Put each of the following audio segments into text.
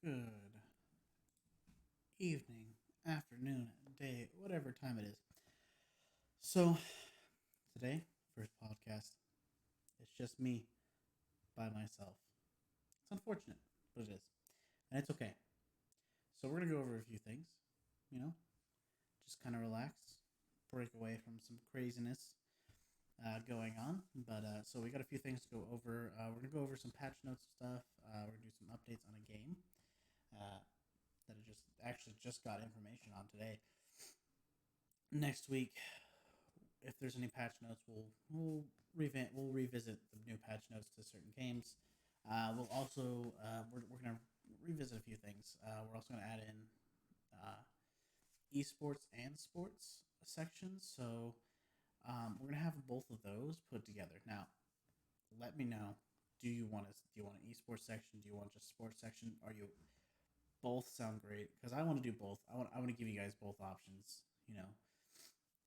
Good evening, afternoon, day, whatever time it is. So, today, first podcast, it's just me by myself. It's unfortunate, but it is. And it's okay. So, we're going to go over a few things, you know, just kind of relax, break away from some craziness going on. So we got a few things to go over. We're going to go over some patch notes stuff. We're going to do some updates on a game uh, that I just got information on today. Next week, if there's any patch notes, we'll revisit the new patch notes to certain games. We'll also we're gonna revisit a few things. We're also gonna add in uh, esports and sports sections. So we're gonna have both of those put together. Now, let me know. Do you want an esports section? Do you want just sports section? Are you both sound great? Because I want to do both. I want to give you guys both options.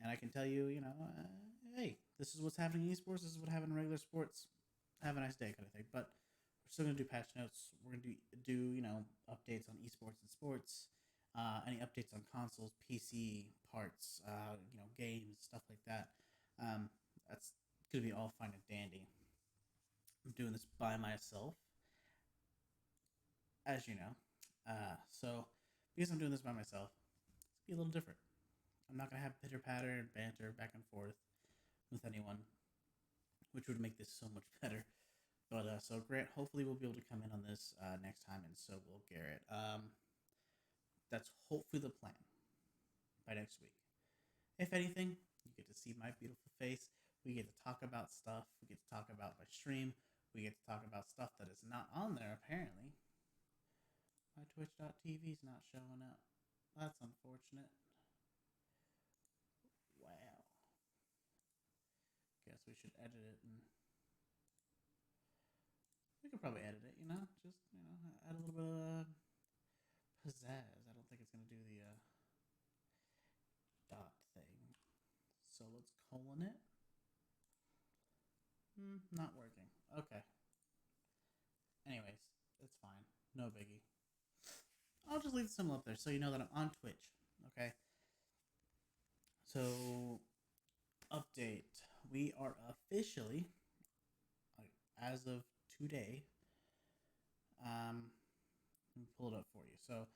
And I can tell you, hey, this is what's happening in esports. This is what happened in regular sports. Have a nice day, kind of thing. But we're still gonna do patch notes. We're gonna do updates on esports and sports. Any updates on consoles, PC parts, games, stuff like that. That's gonna be all fine and dandy. I'm doing this by myself, as you know. So because I'm doing this by myself, it's gonna be a little different. I'm not gonna have pitter patter and banter back and forth with anyone, which would make this so much better. But so Grant, hopefully we'll be able to come in on this next time, and so will Garrett. That's hopefully the plan by next week. If anything, you get to see my beautiful face. We get to talk about stuff. We get to talk about my stream. We get to talk about stuff that is not on there apparently. My Twitch.tv is not showing up. That's unfortunate. Wow. Guess we should edit it and we could probably edit it. Just add a little bit of pizzazz. I don't think it's gonna do the dot thing. So let's colon it. Not working. Okay. Anyways, it's fine. No biggie. I'll just leave the symbol up there so you know that I'm on Twitch. Okay. So, update. We are officially, like, as of today, let me pull it up for you. So,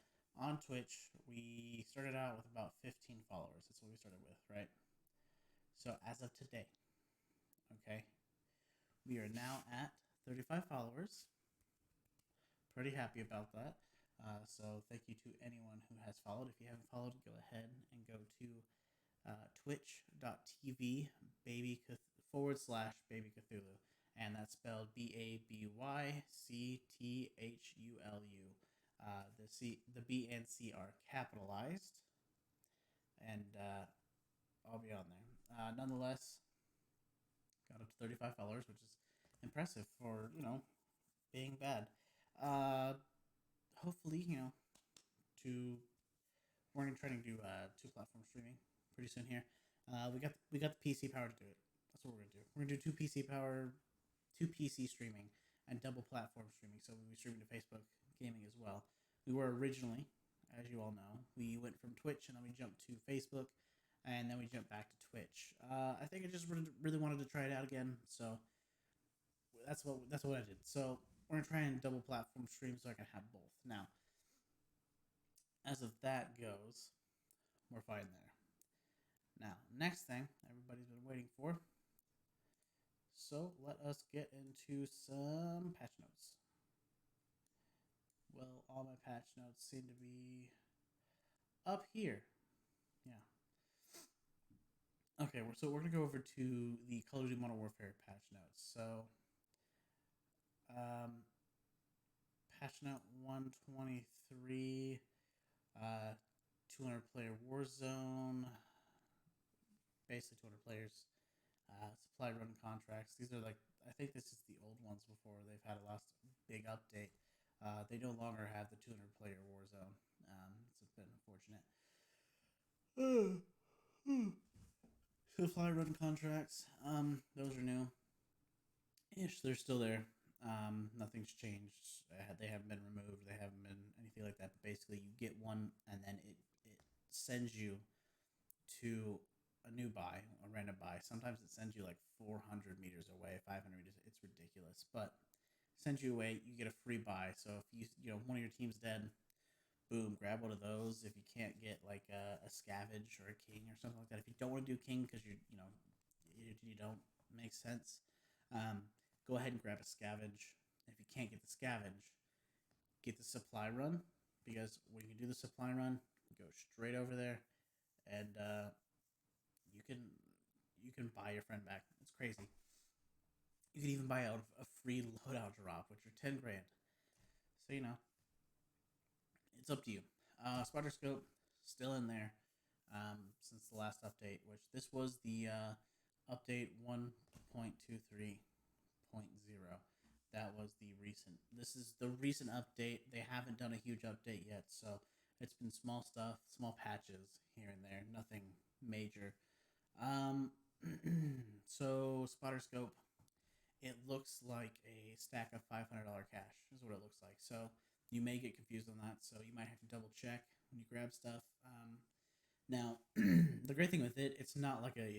on Twitch, we started out with about 15 followers. That's what we started with, right? So, as of today, okay, we are now at 35 followers. Pretty happy about that. So thank you to anyone who has followed. If you haven't followed, go ahead and go to twitch.tv /baby Cthulhu. And that's spelled BABYCTHULU. The B and C are capitalized. And I'll be on there. Nonetheless, got up to 35 followers, which is impressive for, being bad. Uh, Hopefully, to we're gonna try to do two platform streaming pretty soon here. We got the PC power to do it. That's what we're gonna do. We're gonna do two PC streaming and double platform streaming. So we'll be streaming to Facebook gaming as well. We were originally, as you all know, we went from Twitch and then we jumped to Facebook, and then we jumped back to Twitch. I think I just really wanted to try it out again, so that's what I did. So we're gonna try and double platform stream so I can have both. Now, as of that goes, we're fine there. Now, next thing everybody's been waiting for. So let us get into some patch notes. Well, all my patch notes seem to be up here. Yeah. Okay, so we're gonna go over to the Call of Duty Modern Warfare patch notes. So, um, patch note 123, 200 player Warzone, basically 200 players. Supply run contracts. These are like, I think this is the old ones before they've had a last big update. They no longer have the 200 player Warzone. It's been unfortunate. Supply run contracts. Those are new. Ish, they're still there. Nothing's changed. They haven't been removed. They haven't been anything sends you to a new buy, a random buy. Sometimes it sends you like 400 meters away, 500 meters. It's ridiculous, but sends you away. You get a free buy. So if one of your team's dead, boom, grab one of those. If you can't get like a scavenge or a king or something like that, if you don't want to do king because you don't make sense, go ahead and grab a scavenge. If you can't get the scavenge, get the supply run, because when you do the supply run, you go straight over there, and you can you can buy your friend back. It's crazy. You can even buy out a free loadout drop, which are 10 grand. So it's up to you. Spider Scope still in there since the last update, which this was the update 1.23.0. That was the recent. This is the recent update. They haven't done a huge update yet, so it's been small stuff, small patches here and there, nothing major. Um, so Spotter Scope, it looks like a stack of $500 cash is what it looks like. So you may get confused on that. So you might have to double check when you grab stuff. Now, the great thing with it, it's not like like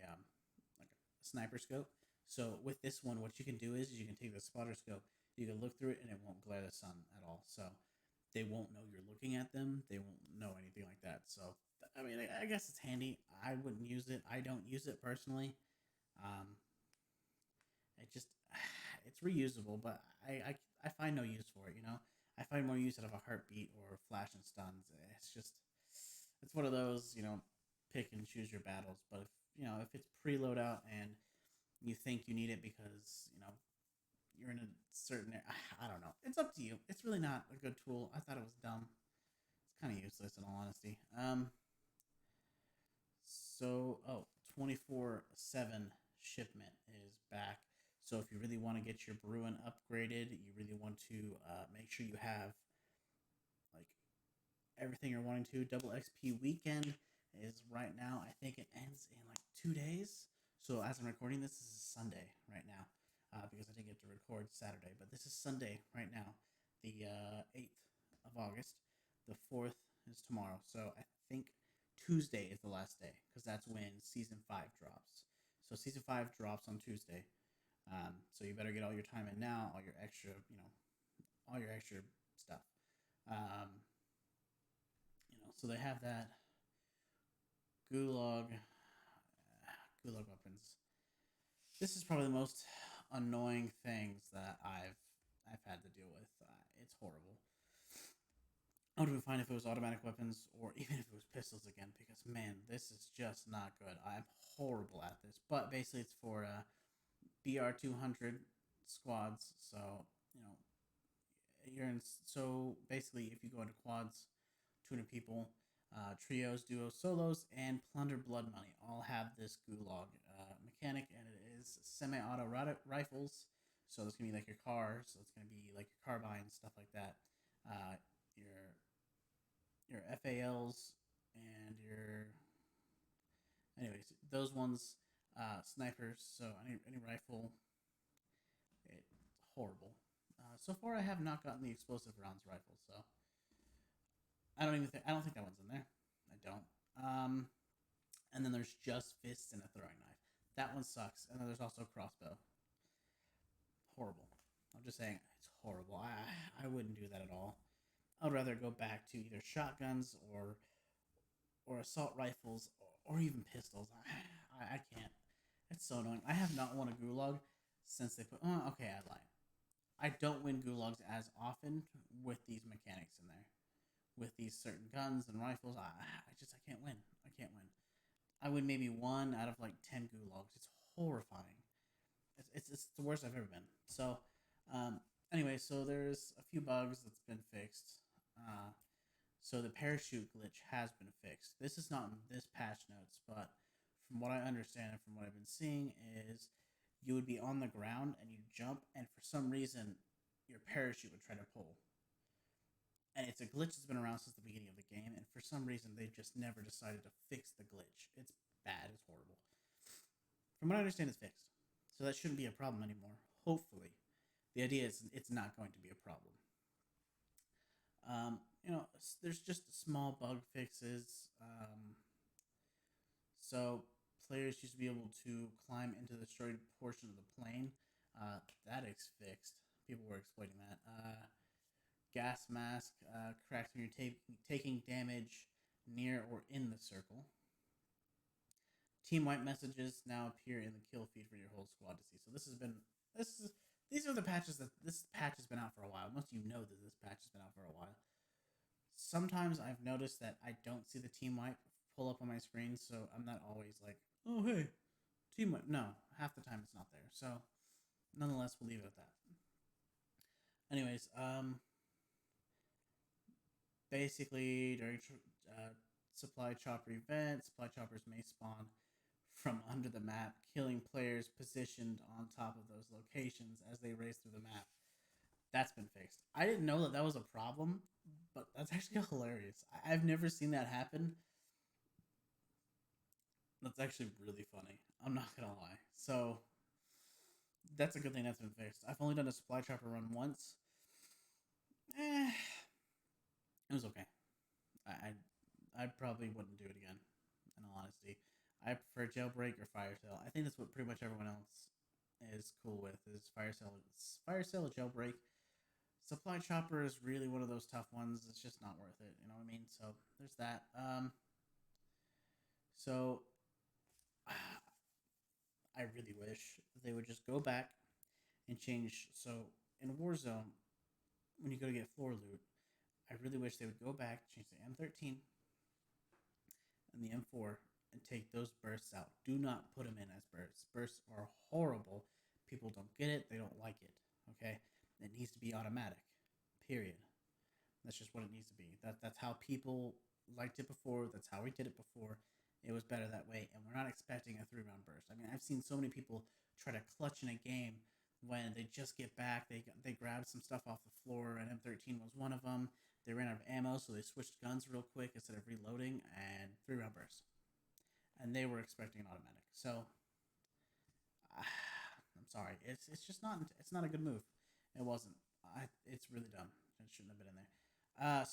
a sniper scope. So with this one, what you can do is you can take the spotter scope, you can look through it, and it won't glare the sun at all. So they won't know you're looking at them. They won't know anything like that. So I mean, I guess it's handy. I wouldn't use it. I don't use it personally. Um, it just it's reusable, but I find no use for it. I find more use out of a heartbeat or flash and stuns. It's one of those pick and choose your battles. But if it's preload out and you think you need it because you're in a certain I don't know. It's up to you. It's really not a good tool. I thought it was dumb. It's kind of useless in all honesty. So, 24/7 shipment is back. So if you really want to get your Bruin upgraded, you really want to make sure you have like everything you're wanting to. Double XP weekend is right now. I think it ends in like 2 days. So as I'm recording this is Sunday right now because I didn't get to record Saturday. But this is Sunday right now, the 8th of August. The 4th is tomorrow. So I think Tuesday is the last day because that's when Season 5 drops. So Season 5 drops on Tuesday. So you better get all your time in now, all your extra, all your extra stuff. So they have that gulag weapons. This is probably the most annoying things that I've had to deal with. It's horrible. I would have been fine if it was automatic weapons or even if it was pistols again, because man, this is just not good. I'm horrible at this. But basically, it's for BR 200 squads. So you're in. So basically, if you go into quads, 200 people, trios, duos, solos, and plunder blood money all have this gulag mechanic, and it is semi-auto rifles. So it's gonna be like your cars. So it's gonna be like your carbines, stuff like that. Your FALs and anyways, those ones, snipers. So any rifle, it's horrible. So far, I have not gotten the explosive rounds rifle. So I don't think that one's in there. I don't. And then there's just fists and a throwing knife. That one sucks. And then there's also crossbow. Horrible. I'm just saying it's horrible. I wouldn't do that at all. I would rather go back to either shotguns or assault rifles or even pistols. I can't. It's so annoying. I have not won a gulag since they put. Oh, okay, I lied. I don't win gulags as often with these mechanics in there. With these certain guns and rifles, I can't win. I can't win. I win maybe one out of like 10 gulags. It's horrifying. It's the worst I've ever been. So, anyway, so there's a few bugs that's been fixed. So the parachute glitch has been fixed. This is not in this patch notes, but from what I understand and from what I've been seeing is you would be on the ground and you jump, and for some reason your parachute would try to pull. And it's a glitch that's been around since the beginning of the game, and for some reason they've just never decided to fix the glitch. It's bad. It's horrible. From what I understand, it's fixed. So that shouldn't be a problem anymore. Hopefully. The idea is it's not going to be a problem. there's just small bug fixes. So players used to be able to climb into the destroyed portion of the plane. That is fixed. People were exploiting that. Gas mask cracks when you're taking damage near or in the circle. Team wipe messages now appear in the kill feed for your whole squad to see. So this is these are the patches that this patch has been out for a while. Most of you know that this patch has been out for a while. Sometimes I've noticed that I don't see the team wipe pull up on my screen, so I'm not always like, oh hey, team wipe. No, half the time it's not there. So nonetheless, we'll leave it at that. Anyways, basically during supply chopper events, supply choppers may spawn from under the map, killing players positioned on top of those locations as they race through the map. That's been fixed. I didn't know that that was a problem, but that's actually hilarious. I've never seen that happen. That's actually really funny. I'm not gonna lie. So that's a good thing that's been fixed. I've only done a supply chopper run once. It was okay. I probably wouldn't do it again. In all honesty, I prefer jailbreak or fire sale. I think that's what pretty much everyone else is cool with is fire sale. Fire sale, jailbreak. Supply chopper is really one of those tough ones. It's just not worth it. You know what I mean? So there's that. So I really wish they would just go back and change. So in Warzone, when you go to get floor loot, I really wish they would go back, change the M13 and the M4, and take those bursts out. Do not put them in as bursts. Bursts are horrible. People don't get it. They don't like it. Okay, it needs to be automatic. Period. That's just what it needs to be. That's how people liked it before. That's how we did it before. It was better that way, and we're not expecting a 3 round burst. I mean, I've seen so many people try to clutch in a game when they just get back. They grabbed some stuff off the floor, and M13 was one of them. They ran out of ammo, so they switched guns real quick instead of reloading, and 3 round burst. And they were expecting an automatic. So I'm sorry, it's just not a good move. It wasn't. It's really dumb. It shouldn't have been in there.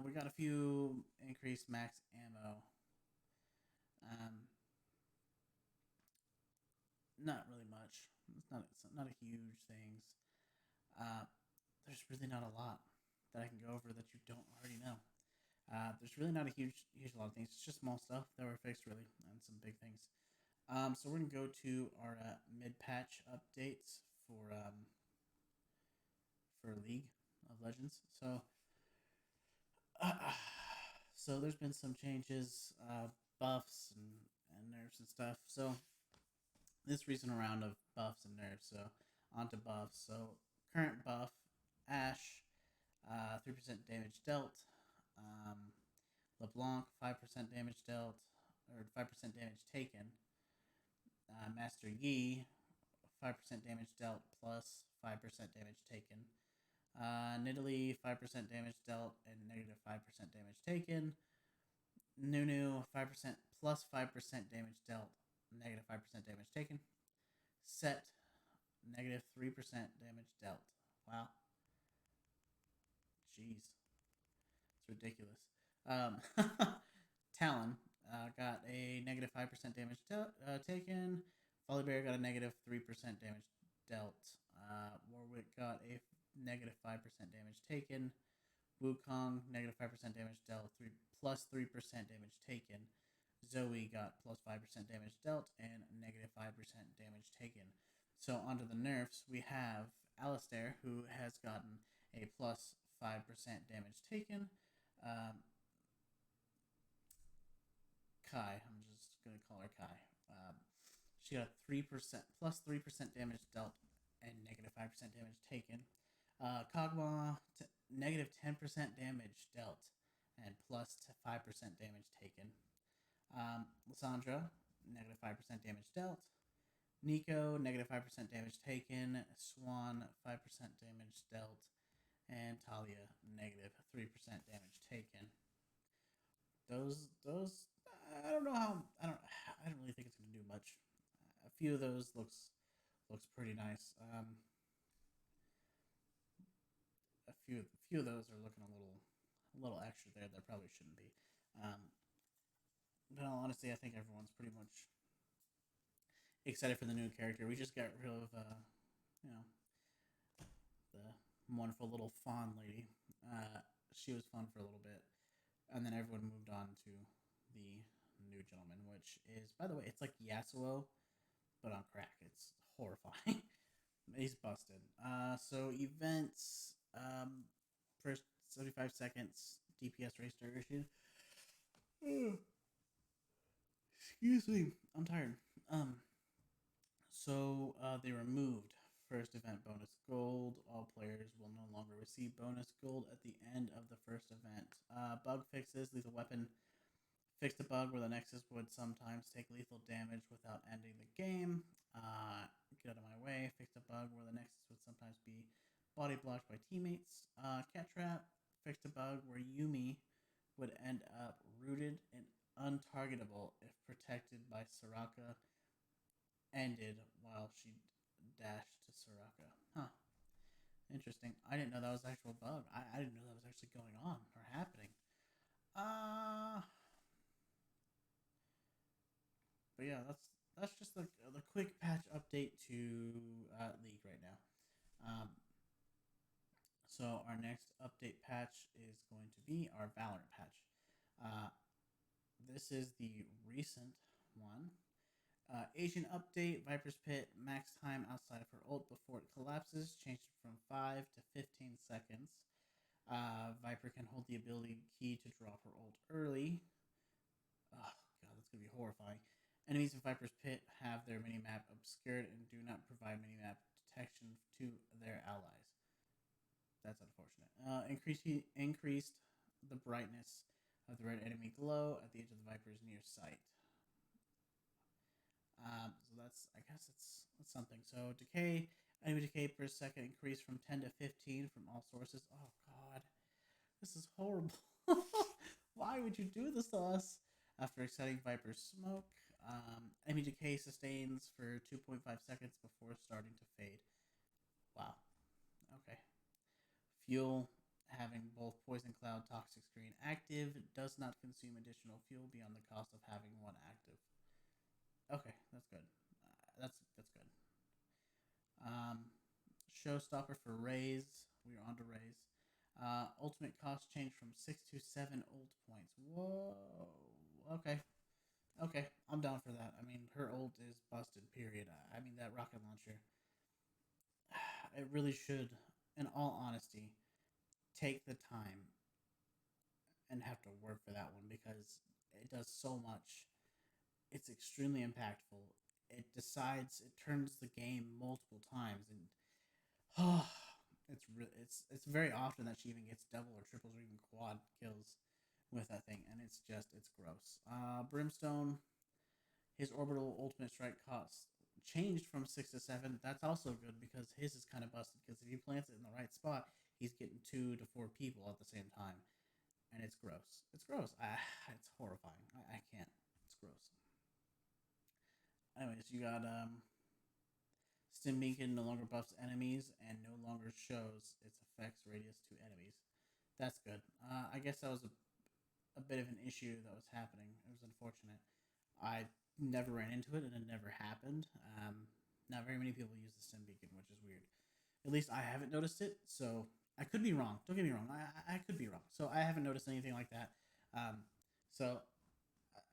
We got a few increased max ammo. Um, Not really much. It's not a huge things. Uh, there's really not a lot that I can go over that you don't already know. There's really not a huge lot of things. It's just small stuff that were fixed really, and some big things. So we're gonna go to our mid patch updates for League of Legends. Uh, so there's been some changes, buffs and nerfs and stuff. So this recent round of buffs and nerfs. So onto buffs. So current buff, Ash, 3% damage dealt. Um, LeBlanc, 5% damage dealt, or 5% damage taken. Master Yi, 5% damage dealt plus 5% damage taken. Nidalee, 5% damage dealt and negative 5% damage taken. Nunu, 5% plus 5% damage dealt, negative 5% damage taken. Set, negative 3% damage dealt. Wow. Jeez. It's ridiculous. Talon got a negative 5% damage taken. Volibear got a negative 3% damage dealt. Warwick got a negative 5% damage taken. Wukong, negative 5% damage dealt, plus 3% damage taken. Zoe got plus 5% damage dealt and negative 5% damage taken. So onto the nerfs, we have Alistair, who has gotten a plus 5% damage taken. Kai, I'm just going to call her Kai. She got 3% plus 3% damage dealt and negative 5% damage taken. Kog'Maw, negative 10% damage dealt and plus 5% damage taken. Lissandra, negative 5% damage dealt. Nico, negative 5% damage taken. Swan, 5% damage dealt. And Talia, negative 3% damage taken. Those, I don't know how. I don't really think it's gonna do much. A few of those looks pretty nice. A few of those are looking a little extra there that probably shouldn't be. Um, but in all honesty, I think everyone's pretty much excited for the new character. We just got rid of you know the wonderful little fawn lady. She was fun for a little bit, and then everyone moved on to the new gentleman, which is, by the way, it's like Yasuo, but on crack. It's horrifying. He's busted. So events. First 75 seconds. DPS racer issued. Excuse me. I'm tired. Um. So they removed first event bonus gold. All players will no longer receive bonus gold at the end of the first event. Bug fixes. Lethal weapon fixed a bug where the Nexus would sometimes take lethal damage without ending the game. Get out of my way. Fixed a bug where the Nexus would sometimes be body blocked by teammates. Cat Trap fixed a bug where Yumi would end up rooted and untargetable if protected by Soraka ended while she dashed to Soraka. Huh. Interesting. I didn't know that was an actual bug. I didn't know that was actually going on or happening. But yeah, that's just the quick patch update to League right now. So our next update patch is going to be our Valorant patch. Uh, this is the recent one. Asian update, Viper's Pit, max time outside of her ult before it collapses, changed from 5 to 15 seconds. Viper can hold the ability key to drop her ult early. Oh, God, that's going to be horrifying. Enemies in Viper's Pit have their minimap obscured and do not provide minimap detection to their allies. That's unfortunate. Increased the brightness of the red enemy glow at the edge of the Viper's near sight. So I guess it's something. So enemy decay per second increased from 10 to 15 from all sources. Oh God, this is horrible. Why would you do this to us? After exciting Viper's smoke, enemy decay sustains for 2.5 seconds before starting to fade. Wow. Okay. Fuel having both Poison Cloud Toxic Screen active does not consume additional fuel beyond the cost of having one active. Okay, that's good. That's good. Showstopper for Raze. We are on to Raze. Ultimate cost change from 6 to 7 ult points. Whoa. Okay. Okay, I'm down for that. I mean, her ult is busted, period. I mean, that rocket launcher. It really should, in all honesty, take the time and have to work for that one because it does so much. It's extremely impactful. It turns the game multiple times, and oh, it's very often that she even gets double or triples or even quad kills with that thing, and it's gross. Brimstone, his orbital ultimate strike cost changed from 6 to 7. That's also good because his is kind of busted. Because if he plants it in the right spot, he's getting 2 to 4 people at the same time, and it's gross. It's gross. It's horrifying. I can't. It's gross. Anyways, you got Stim Beacon no longer buffs enemies and no longer shows its effects radius to enemies. That's good. I guess that was a bit of an issue that was happening. It was unfortunate. I never ran into it and it never happened. Not very many people use the Stim Beacon, which is weird. At least I haven't noticed it, so I could be wrong. Don't get me wrong. I could be wrong. So I haven't noticed anything like that. So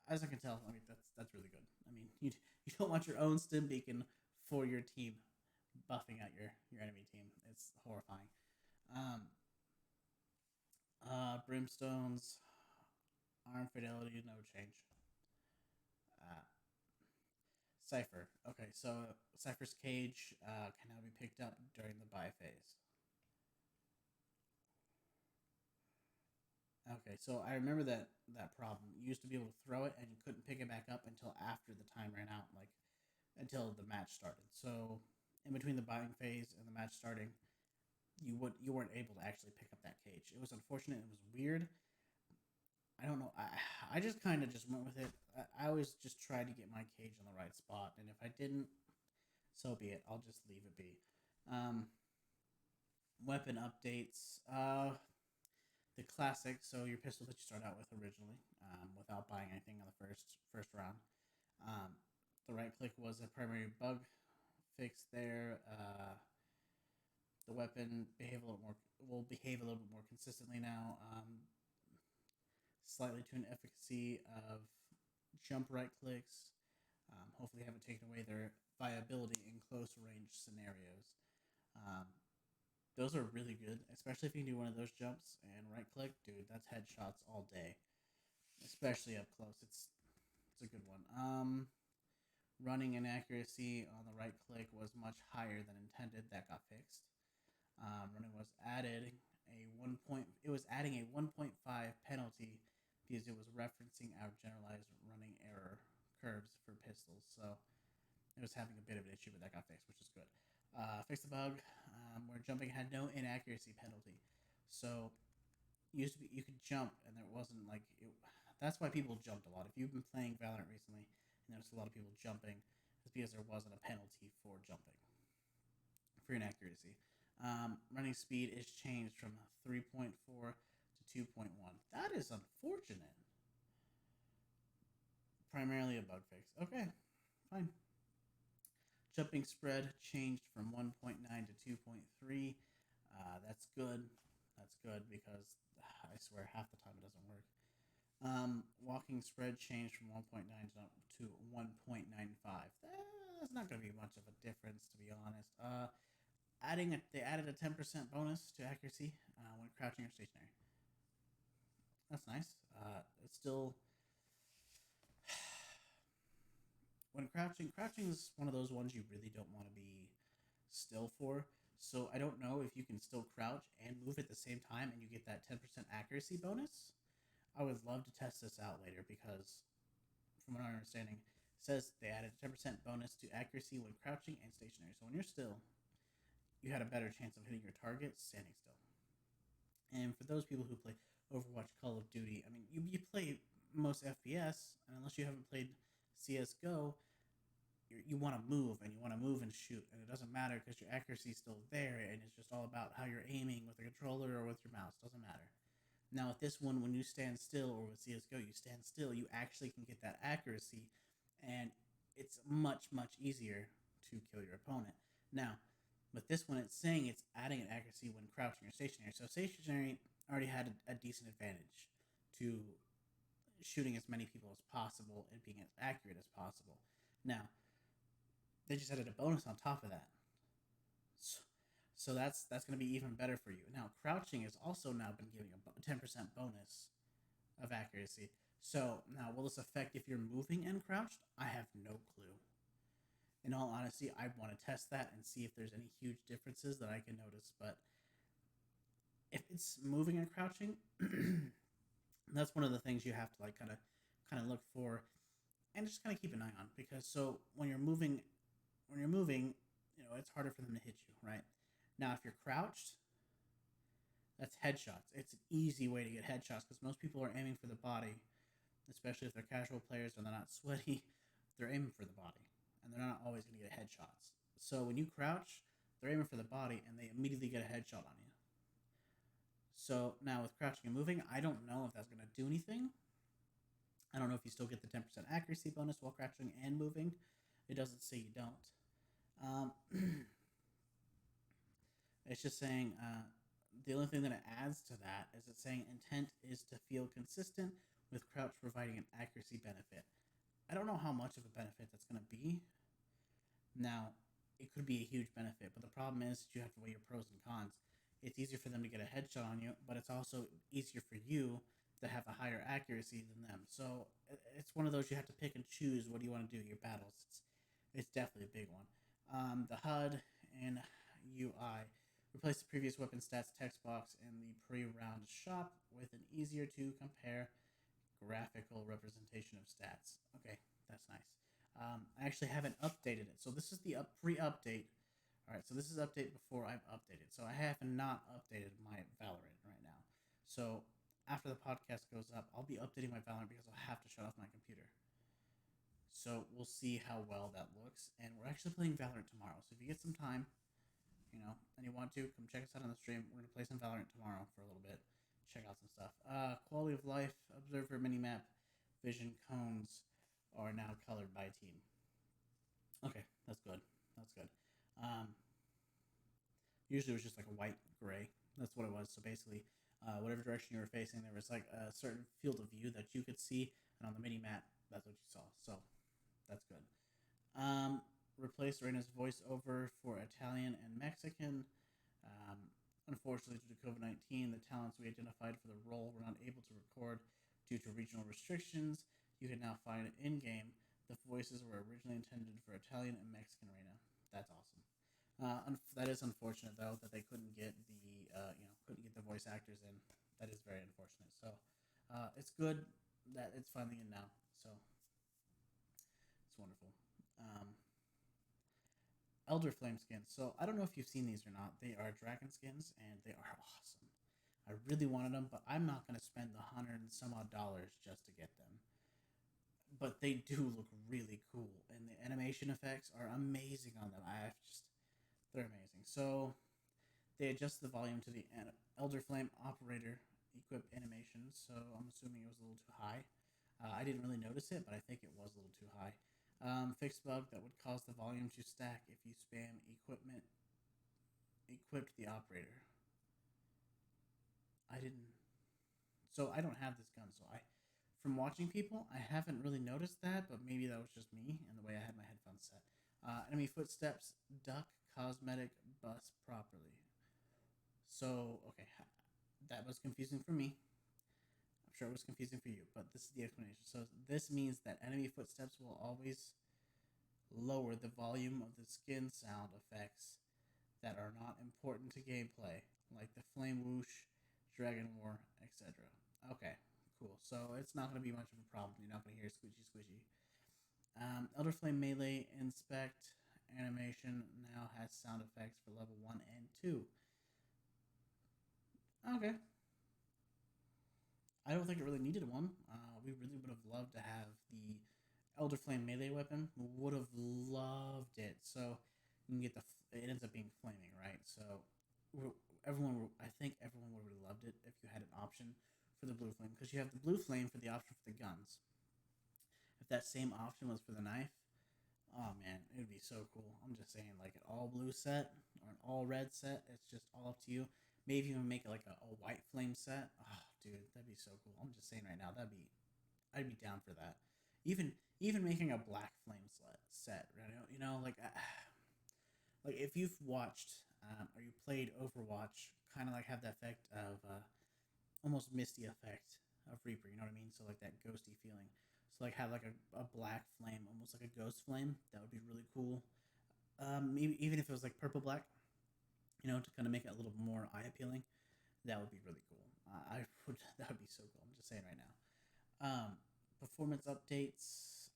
as I can tell, I mean that's really good. I mean you don't want your own Stim Beacon for your team buffing out your enemy team. It's horrifying. Um, Brimstone's arm fidelity, no change. Uh, Cypher. Okay, so Cypher's cage can now be picked up during the buy phase. Okay, so I remember that problem. You used to be able to throw it and you couldn't pick it back up until after the time ran out, like until the match started. So in between the buying phase and the match starting, you weren't able to actually pick up that cage. It was unfortunate. It was weird. I don't know. I just kind of just went with it. I always just tried to get my cage in the right spot, and if I didn't, so be it. I'll just leave it be. Um, Weapon updates. The classic. So your pistol that you start out with originally, without buying anything on the first round. Um, the right click was a primary bug fix there. The weapon will behave a little bit more consistently now. Slightly to an efficacy of jump right clicks. Hopefully, haven't taken away their viability in close range scenarios. Um, those are really good, especially if you can do one of those jumps and right click, dude. That's headshots all day, especially up close. It's a good one. Running inaccuracy on the right click was much higher than intended. That got fixed. Running was added a 1 point. It was adding a 1.5 penalty because it was referencing our generalized running error curves for pistols. So it was having a bit of an issue, but that got fixed, which is good. Fixed the bug where jumping had no inaccuracy penalty. So used to be you could jump and there wasn't like it, that's why people jumped a lot. If you've been playing Valorant recently and noticed a lot of people jumping, it's because there wasn't a penalty for jumping for inaccuracy. Running speed is changed from 3.4 to 2.1. That is unfortunate. Primarily a bug fix. Okay, fine. Jumping spread changed from 1.9 to 2.3. That's good. That's good because I swear half the time it doesn't work. Walking spread changed from 1.9 to 1.95. That's not going to be much of a difference, to be honest. They added a 10% bonus to accuracy when crouching or stationary. That's nice. It's still when crouching is one of those ones you really don't want to be still for. So I don't know if you can still crouch and move at the same time and you get that 10% accuracy bonus. I would love to test this out later because, from what I'm understanding, it says they added a 10% bonus to accuracy when crouching and stationary. So when you're still, you had a better chance of hitting your target standing still. And for those people who play Overwatch, Call of Duty, I mean, you play most FPS, and unless you haven't played CS:GO, you want to move and you want to move and shoot, and it doesn't matter because your accuracy is still there, and it's just all about how you're aiming with the controller or with your mouse. Doesn't matter. Now with this one, when you stand still, or with CS:GO, you stand still, you actually can get that accuracy, and it's much easier to kill your opponent. Now, with this one, it's saying it's adding an accuracy when crouching or stationary. So stationary already had a decent advantage to shooting as many people as possible and being as accurate as possible. Now, they just added a bonus on top of that. So, that's going to be even better for you. Now, crouching has also now been giving a 10% bonus of accuracy. So, now will this affect if you're moving and crouched? I have no clue. In all honesty, I want to test that and see if there's any huge differences that I can notice. But if it's moving and crouching, that's one of the things you have to like kind of look for and just kind of keep an eye on because so when you're moving, it's harder for them to hit you, right? Now, if you're crouched, that's headshots. It's an easy way to get headshots because most people are aiming for the body, especially if they're casual players and they're not sweaty. They're aiming for the body, and they're not always going to get headshots. So when you crouch, they're aiming for the body, and they immediately get a headshot on you. So now with crouching and moving, I don't know if that's going to do anything. I don't know if you still get the 10% accuracy bonus while crouching and moving. It doesn't say you don't. Um, it's just saying the only thing that it adds to that is it's saying intent is to feel consistent with crouch providing an accuracy benefit. I don't know how much of a benefit that's going to be. Now, it could be a huge benefit, but the problem is you have to weigh your pros and cons. It's easier for them to get a headshot on you, but it's also easier for you to have a higher accuracy than them. So it's one of those you have to pick and choose. What do you want to do? Your battles. It's definitely a big one. The HUD and UI replace the previous weapon stats text box in the pre-round shop with an easier to compare graphical representation of stats. Okay, that's nice. I actually haven't updated it, so this is the pre-update. All right, so this is update before I've updated. So I have not updated my Valorant right now. So after the podcast goes up, I'll be updating my Valorant because I'll have to shut off my computer. So we'll see how well that looks. And we're actually playing Valorant tomorrow. So if you get some time, and you want to, come check us out on the stream. We're gonna play some Valorant tomorrow for a little bit. Check out some stuff. Quality of life, observer minimap, vision cones are now colored by team. Okay, that's good. That's good. Um, Usually it was just like a white gray. That's what it was. So basically, whatever direction you were facing, there was like a certain field of view that you could see, and on the mini map, that's what you saw. So that's good. Replaced Reina's voiceover for Italian and Mexican. Um, Unfortunately, due to COVID 19, the talents we identified for the role were not able to record due to regional restrictions. You can now find in game the voices were originally intended for Italian and Mexican Reina. That's awesome. That is unfortunate though that they couldn't get the voice actors in. That is very unfortunate. So it's good that it's finally in now. So it's wonderful. Um, Elder Flame skins. So I don't know if you've seen these or not. They are dragon skins and they are awesome. I really wanted them, but I'm not going to spend the $100 and some odd just to get them. But they do look really cool, and the animation effects are amazing on them. They're amazing. So they adjust the volume to the Elder Flame operator equip animation. So I'm assuming it was a little too high. I didn't really notice it, but I think it was a little too high. Fixed bug that would cause the volume to stack if you spam equipped the operator. I didn't. So I don't have this gun. From watching people, I haven't really noticed that, but maybe that was just me and the way I had my headphones set. Enemy footsteps, duck, cosmetic, bus properly. So, okay, that was confusing for me. I'm sure it was confusing for you, but this is the explanation. So, this means that enemy footsteps will always lower the volume of the skin sound effects that are not important to gameplay, like the flame whoosh, dragon war, etc. Okay, cool. So it's not going to be much of a problem. You're not going to hear squishy squishy. Elder Flame Melee Inspect animation now has sound effects for level 1 and 2. Okay. I don't think it really needed one. We really would have loved to have the Elder Flame melee weapon. Would have loved it. So you can get it ends up being flaming, right? So I think everyone would have loved it if you had an option for the blue flame, because you have the blue flame for the option for the guns. If that same option was for the knife, oh man, it would be so cool. I'm just saying, like an all blue set or an all red set. It's just all up to you. Maybe even make it like a white flame set. Oh, dude, that'd be so cool. I'm just saying right now, I'd be down for that. Even making a black flame set, right? Like if you've watched or you played Overwatch, kind of like have that effect of almost misty effect of Reaper. You know what I mean? So like that ghosty feeling. So like have like a black flame, almost like a ghost flame. That would be really cool. Maybe even if it was like purple black, to kind of make it a little more eye appealing. That would be really cool. I would. That would be so cool. I'm just saying right now. Performance updates,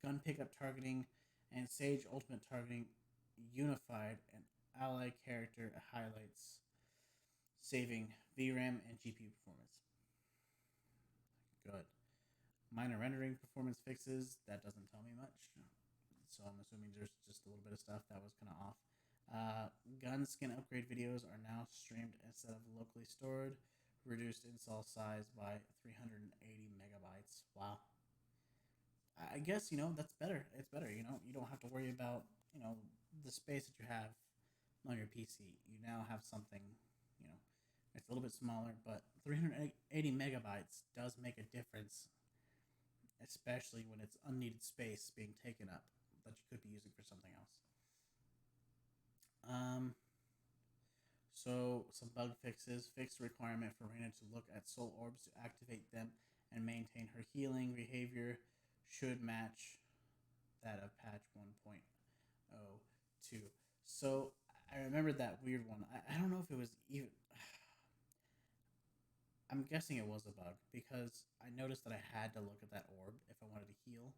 gun pickup targeting, and Sage ultimate targeting unified and ally character highlights, saving VRAM and GPU performance. Good. Minor rendering performance fixes. That doesn't tell me much. So I'm assuming there's just a little bit of stuff that was kind of off. Gun skin upgrade videos are now streamed instead of locally stored. Reduced install size by 380 megabytes. Wow. I guess, that's better. It's better. You don't have to worry about, the space that you have on your PC. You now have something, it's a little bit smaller, but 380 megabytes does make a difference, especially when it's unneeded space being taken up that you could be using for something else. So some bug fixes. Fixed requirement for Reina to look at soul orbs to activate them and maintain her healing behavior should match that of patch 1.02. So I remember that weird one. I don't know if it was even. I'm guessing it was a bug because I noticed that I had to look at that orb if I wanted to heal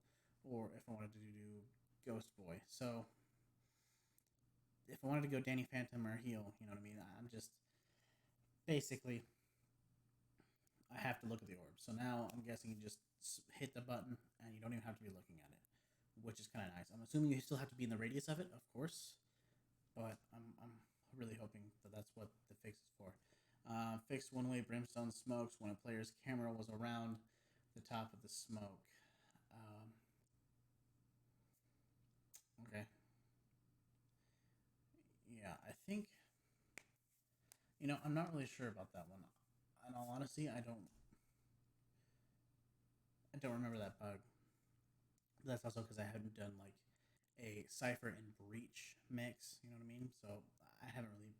or if I wanted to do Ghost Boy. So if I wanted to go Danny Phantom or heal, you know what I mean? I'm just basically I have to look at the orb. So now I'm guessing you just hit the button and you don't even have to be looking at it, which is kind of nice. I'm assuming you still have to be in the radius of it, of course, but I'm really hoping that that's what the fix is for. Fixed one-way brimstone smokes when a player's camera was around the top of the smoke. Um, okay, yeah, I think I'm not really sure about that one. In all honesty, I don't remember that bug. That's also because I haven't done like a cipher and breach mix. You know what I mean? So I haven't really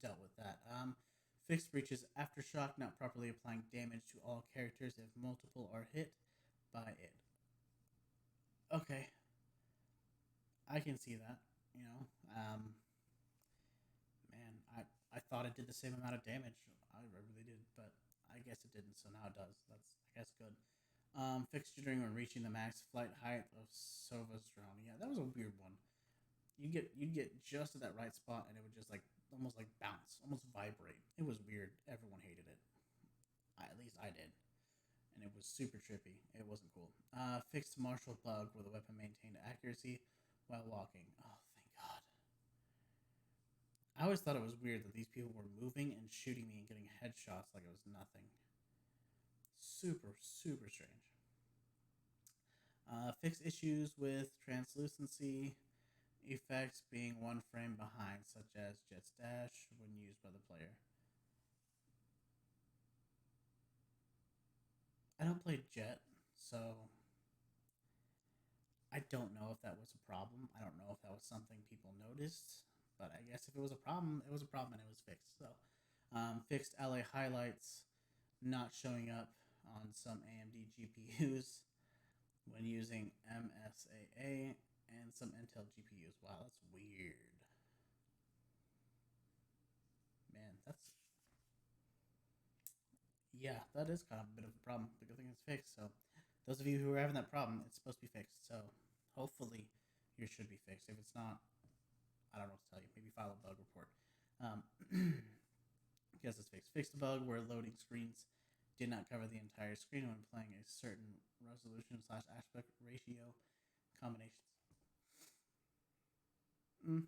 dealt with that. Fixed breaches aftershock not properly applying damage to all characters if multiple are hit by it. Okay, I can see that. You know, um, man, I thought it did the same amount of damage. I really did, but I guess it didn't. So now it does. That's I guess good. Fixed jittering when reaching the max flight height of Sova's drone. Yeah, that was a weird one. You'd get just at that right spot, and it would just like almost like bounce, almost vibrate. It was weird. Everyone hated it. At least I did, and it was super trippy. It wasn't cool. Fixed martial bug where the weapon maintained accuracy while walking. Oh, thank God. I always thought it was weird that these people were moving and shooting me and getting headshots like it was nothing. Super, super strange. Fix issues with translucency effects being one frame behind, such as Jet's dash when used by the player. I don't play Jet, so I don't know if that was a problem. I don't know if that was something people noticed, but I guess if it was a problem, it was a problem and it was fixed. So, fixed LA highlights not showing up on some AMD GPUs when using MSAA and some Intel GPUs. Wow, that's weird. Man, that's yeah, that is kind of a bit of a problem. The good thing it's fixed. So, those of you who are having that problem, it's supposed to be fixed. So, hopefully, yours should be fixed. If it's not, I don't know what to tell you. Maybe file a bug report. Um, because it's fixed. Fix the bug where loading screens did not cover the entire screen when playing a certain resolution slash aspect ratio combinations. Mm,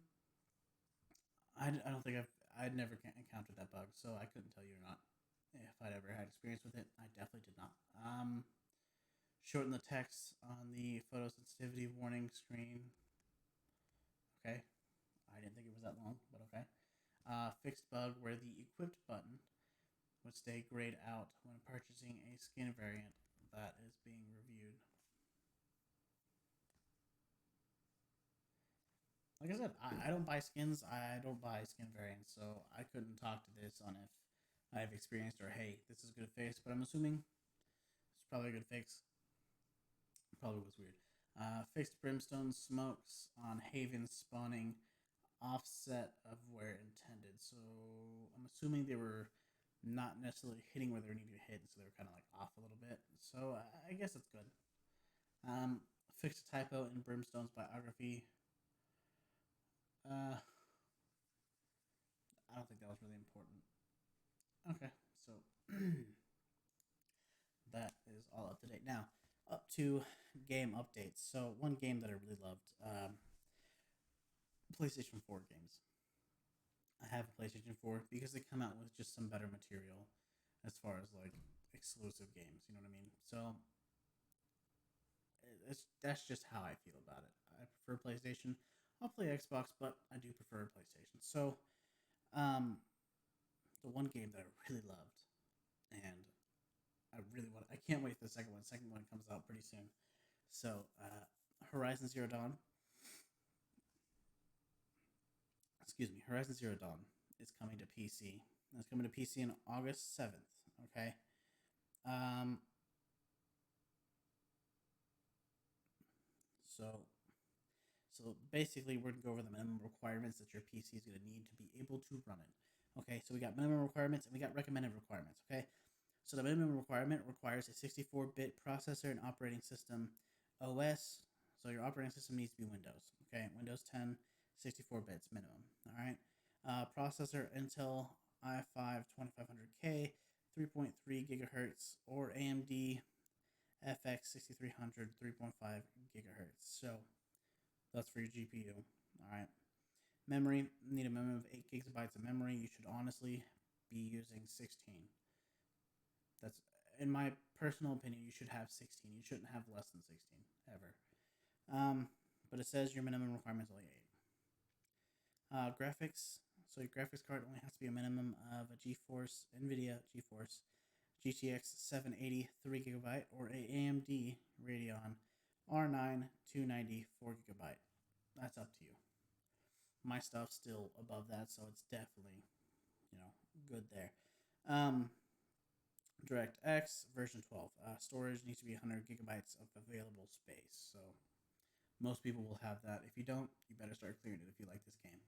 I don't think I'd never encountered that bug, so I couldn't tell you or not if I'd ever had experience with it. I definitely did not. Shorten the text on the photosensitivity warning screen. Okay, I didn't think it was that long, but okay. Fixed bug where the equipped button would stay grayed out when purchasing a skin variant that is being reviewed. Like I said, I don't buy skins. I don't buy skin variants, so I couldn't talk to this on if I've experienced or hey, this is a good fix. But I'm assuming it's probably a good fix. Probably was weird. Fixed brimstone smokes on Haven spawning offset of where intended. So I'm assuming they were not necessarily hitting where they needed to hit, so they were kind of like off a little bit. So I guess it's good. Fixed a typo in Brimstone's biography. Uh, I don't think that was really important. Okay, so that is all up to date. Now, up to game updates. So, one game that I really loved PlayStation 4 games. I have a PlayStation 4 because they come out with just some better material as far as like exclusive games. You know what I mean? So, that's just how I feel about it. I prefer PlayStation. I'll play Xbox, but I do prefer PlayStation. So, um, the one game that I really loved, and I can't wait for the second one. The second one comes out pretty soon. So, Horizon Zero Dawn, Horizon Zero Dawn is coming to PC. It's coming to PC on August 7th. Okay. Um. So, so basically, we're gonna go over the minimum requirements that your PC is gonna need to be able to run it. Okay. So we got minimum requirements and we got recommended requirements. Okay. So the minimum requirement requires a 64-bit processor and operating system OS. So your operating system needs to be Windows. Okay, Windows 10, 64 bits minimum. All right. Processor Intel i5 2500K, 3.3 gigahertz, or AMD FX 6300 3.5 gigahertz. So that's for your GPU. All right. Memory, need a minimum of 8 gigabytes of memory. You should honestly be using 16. That's, in my personal opinion, you should have 16. You shouldn't have less than 16 ever. Um, but it says your minimum requirement is only 8. Graphics. So your graphics card only has to be a minimum of a GeForce NVIDIA GeForce GTX 780 3 GB or a AMD Radeon R9 290 4 GB. That's up to you. My stuff's still above that, so it's definitely, good there. Um, DirectX version 12. Storage needs to be 100 gigabytes of available space. So most people will have that. If you don't, you better start clearing it if you like this game.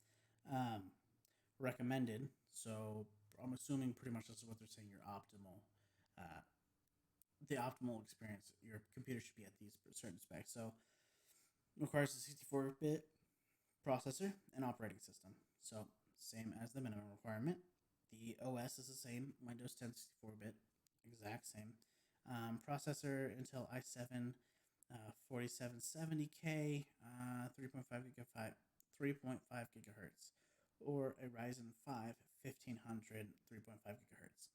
Recommended. So I'm assuming pretty much this is what they're saying. Uh, the optimal experience. Your computer should be at these certain specs. So it requires a 64-bit processor and operating system. So same as the minimum requirement. The OS is the same. Windows 10 64-bit, exact same. Processor Intel i7 4770K, 3.5 gigahertz, or a Ryzen 5 1500 3.5 gigahertz.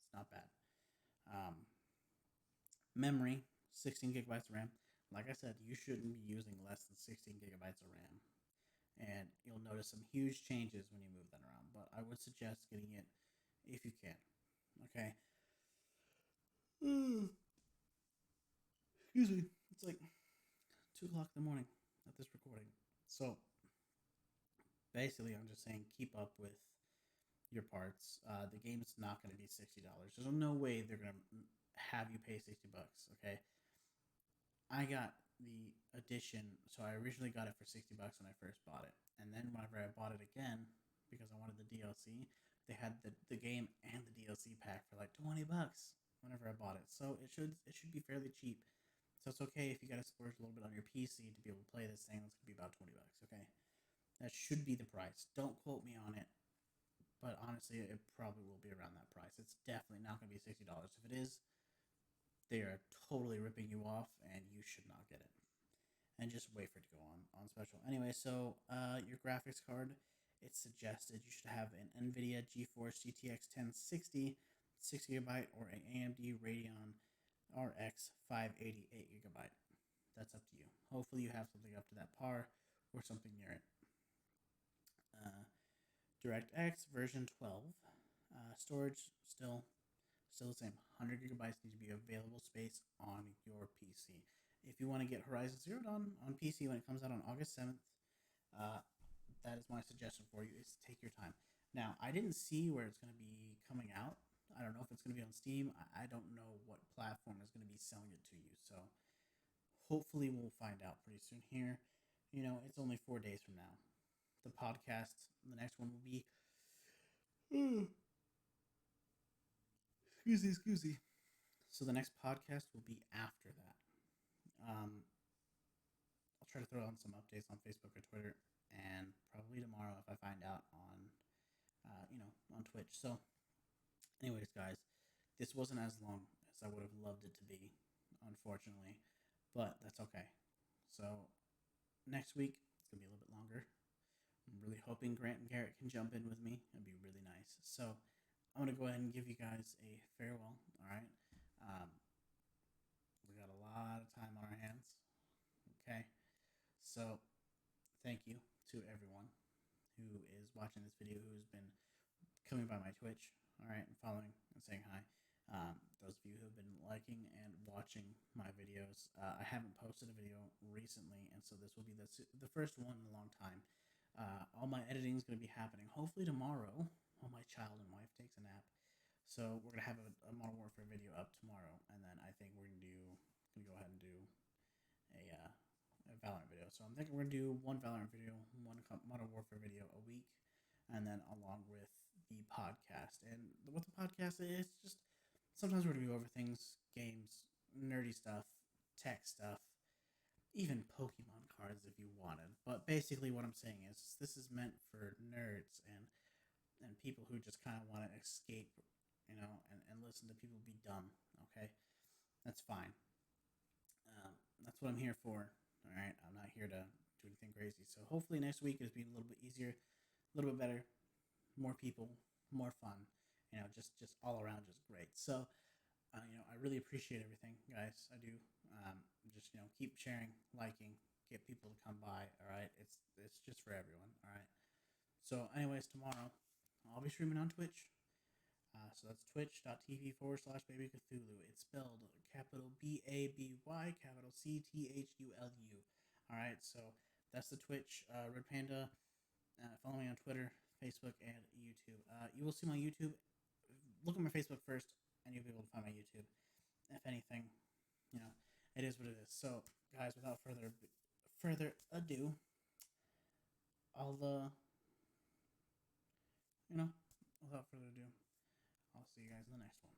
It's not bad. Um, Memory 16 gigabytes of RAM. Like I said, you shouldn't be using less than 16 gigabytes of RAM, and you'll notice some huge changes when you move that around. But I would suggest getting it if you can. Okay. Excuse me. It's like 2 o'clock in the morning at this recording. So basically, I'm just saying keep up with your parts. The game's not going to be $60. There's no way they're going to have you pay $60. Okay. I got the edition, so I originally got it for $60 when I first bought it, and then whenever I bought it again because I wanted the DLC, they had the game and the DLC pack for like $20 whenever I bought it. So it should be fairly cheap. So it's okay if you gotta splurge a little bit on your PC to be able to play this thing. It's gonna be about $20. Okay, that should be the price. Don't quote me on it, but honestly, it probably will be around that price. It's definitely not gonna be $60. If it is, they are totally ripping you off, and you should not get it. And just wait for it to go on special. Anyway, so your graphics card, it's suggested you should have an NVIDIA GeForce GTX 1060 6 GB or an AMD Radeon RX 580 8 GB. That's up to you. Hopefully, you have something up to that par or something near it. Uh, DirectX version 12. Storage still the same. 100 gigabytes need to be available space on your PC. If you want to get Horizon Zero Dawn on PC when it comes out on August 7th, uh, that is my suggestion for you, is to take your time. Now, I didn't see where it's going to be coming out. I don't know if it's going to be on Steam. I don't know what platform is going to be selling it to you. So hopefully we'll find out pretty soon here. It's only 4 days from now. The podcast, the next one will be... excuse me. So the next podcast will be after that. I'll try to throw on some updates on Facebook or Twitter, and probably tomorrow if I find out on Twitch. So, anyways, guys, this wasn't as long as I would have loved it to be, unfortunately, but that's okay. So, next week it's gonna be a little bit longer. I'm really hoping Grant and Garrett can jump in with me. It'd be really nice. So, I'm gonna go ahead and give you guys a farewell. All right. Um, we got a lot of time on our hands. Okay. So, thank you to everyone who is watching this video, who's been coming by my Twitch, all right, and following and saying hi. Those of you who have been liking and watching my videos, I haven't posted a video recently, and so this will be the first one in a long time. All my editing is going to be happening hopefully tomorrow while my child and wife takes a nap. So we're going to have a Modern Warfare video up tomorrow, and then I think we're going to go ahead and do a Valorant video. So I'm thinking we're going to do one Valorant video, one Modern Warfare video a week, and then along with the podcast. And what the podcast is, just sometimes we're going to go over things, games, nerdy stuff, tech stuff, even Pokemon cards if you wanted. But basically what I'm saying is this is meant for nerds and people who just kind of want to escape, and listen to people be dumb, okay? That's fine. That's what I'm here for, all right? I'm not here to do anything crazy. So hopefully next week is be a little bit easier, a little bit better, more people, more fun. Just all around, just great. So I really appreciate everything, guys. I do. Just keep sharing, liking, get people to come by. All right, it's just for everyone. All right. So, anyways, tomorrow I'll be streaming on Twitch. So that's twitch.tv/Baby Cthulhu. It's spelled capital BABY, capital CTHULU. All right, so that's the Twitch. Red Panda. Follow me on Twitter, Facebook, and YouTube. You will see my YouTube. Look at my Facebook first, and you'll be able to find my YouTube. If anything, you know, it is what it is. So, guys, without further ado, I'll you know, without further ado, I'll see you guys in the next one.